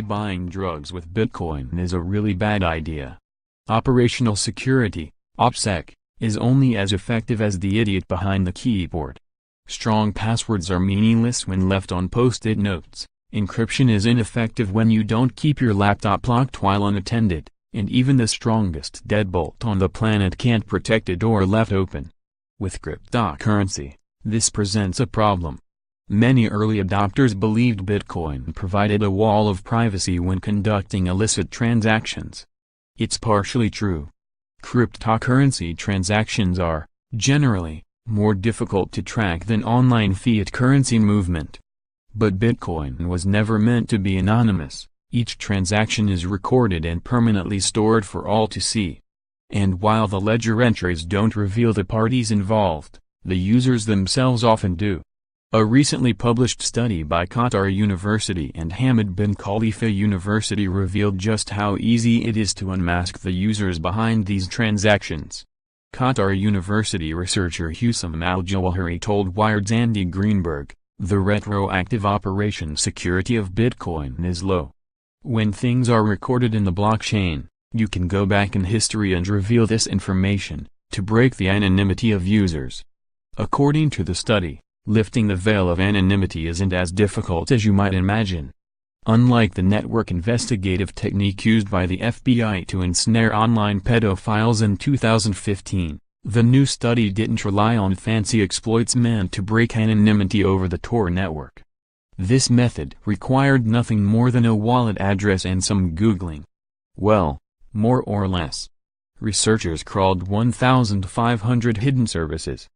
why buying drugs with Bitcoin is a really bad idea. Operational security, OpSec, is only as effective as the idiot behind the keyboard. Strong passwords are meaningless when left on post-it notes. Encryption is ineffective when you don't keep your laptop locked while unattended, and even the strongest deadbolt on the planet can't protect a door left open. With cryptocurrency, this presents a problem. Many early adopters believed Bitcoin provided a wall of privacy when conducting illicit transactions. It's partially true. Cryptocurrency transactions are, generally, more difficult to track than online fiat currency movement. But Bitcoin was never meant to be anonymous. Each transaction is recorded and permanently stored for all to see. And while the ledger entries don't reveal the parties involved, the users themselves often do. A recently published study by Qatar University and Hamad bin Khalifa University revealed just how easy it is to unmask the users behind these transactions. Qatar University researcher Husam al-Jawahiri told Wired's Andy Greenberg, "The retroactive operation security of Bitcoin is low. When things are recorded in the blockchain, you can go back in history and reveal this information, to break the anonymity of users." According to the study, lifting the veil of anonymity isn't as difficult as you might imagine. Unlike the network investigative technique used by the FBI to ensnare online pedophiles in 2015, the new study didn't rely on fancy exploits meant to break anonymity over the Tor network. This method required nothing more than a wallet address and some Googling. Well, more or less. Researchers crawled 1,500 hidden services,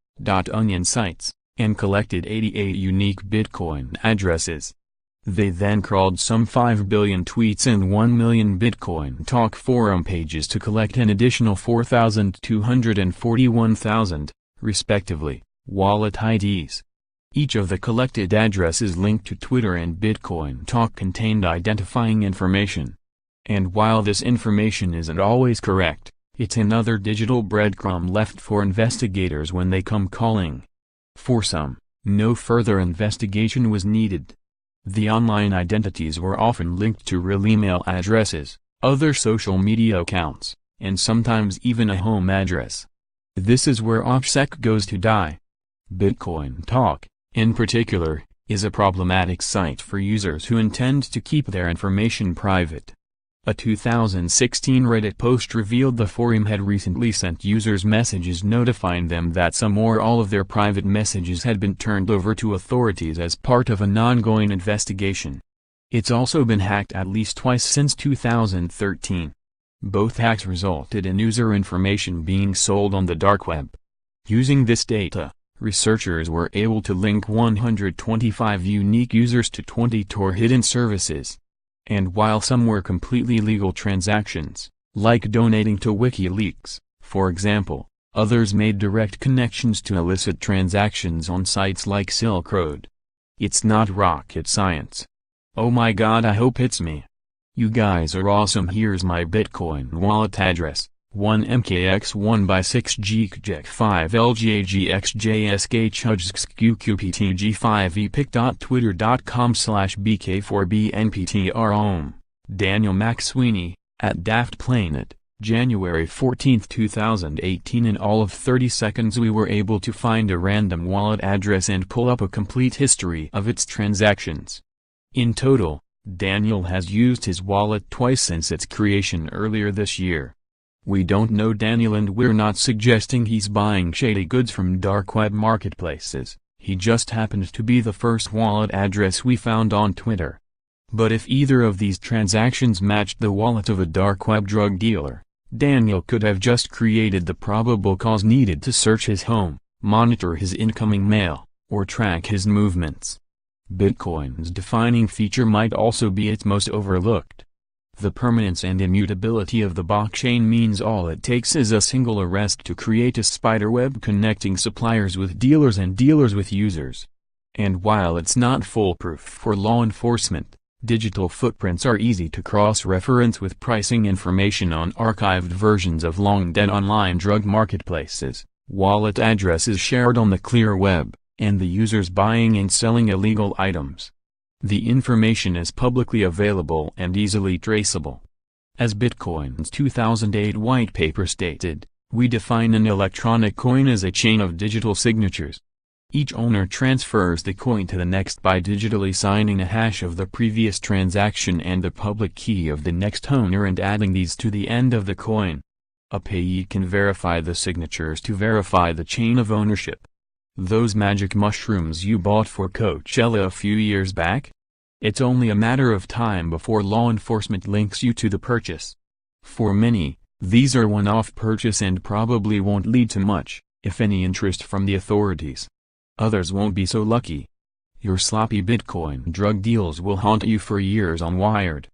.onion sites, and collected 88 unique Bitcoin addresses. They then crawled some 5 billion tweets and 1 million Bitcoin Talk forum pages to collect an additional 4,241,000, respectively, wallet IDs. Each of the collected addresses linked to Twitter and Bitcoin Talk contained identifying information. And while this information isn't always correct, it's another digital breadcrumb left for investigators when they come calling. For some, no further investigation was needed. The online identities were often linked to real email addresses, other social media accounts, and sometimes even a home address. This is where OpSec goes to die. Bitcoin Talk, in particular, is a problematic site for users who intend to keep their information private. A 2016 Reddit post revealed the forum had recently sent users messages notifying them that some or all of their private messages had been turned over to authorities as part of an ongoing investigation. It's also been hacked at least twice since 2013. Both hacks resulted in user information being sold on the dark web. Using this data, researchers were able to link 125 unique users to 20 Tor hidden services. And while some were completely legal transactions, like donating to WikiLeaks, for example, others made direct connections to illicit transactions on sites like Silk Road. It's not rocket science. Oh my god, I hope it's me. You guys are awesome. Here's my Bitcoin wallet address, 1mkx1 by 6 GJX5LGAGXJSK.Twitter.com/BK4BNPTR Daniel McSweeney, at DaftPlanet, January 14, 2018. In all of 30 seconds we were able to find a random wallet address and pull up a complete history of its transactions. In total, Daniel has used his wallet twice since its creation earlier this year. We don't know Daniel and we're not suggesting he's buying shady goods from dark web marketplaces, he just happened to be the first wallet address we found on Twitter. But if either of these transactions matched the wallet of a dark web drug dealer, Daniel could have just created the probable cause needed to search his home, monitor his incoming mail, or track his movements. Bitcoin's defining feature might also be its most overlooked. The permanence and immutability of the blockchain means all it takes is a single arrest to create a spiderweb connecting suppliers with dealers and dealers with users. And while it's not foolproof for law enforcement, digital footprints are easy to cross-reference with pricing information on archived versions of long-dead online drug marketplaces, wallet addresses shared on the clear web, and the users buying and selling illegal items. The information is publicly available and easily traceable. As Bitcoin's 2008 white paper stated, we define an electronic coin as a chain of digital signatures. Each owner transfers the coin to the next by digitally signing a hash of the previous transaction and the public key of the next owner and adding these to the end of the coin. A payee can verify the signatures to verify the chain of ownership. Those magic mushrooms you bought for Coachella a few years back? It's only a matter of time before law enforcement links you to the purchase. For many, these are one-off purchase and probably won't lead to much, if any, interest from the authorities. Others won't be so lucky. Your sloppy Bitcoin drug deals will haunt you for years on Wired.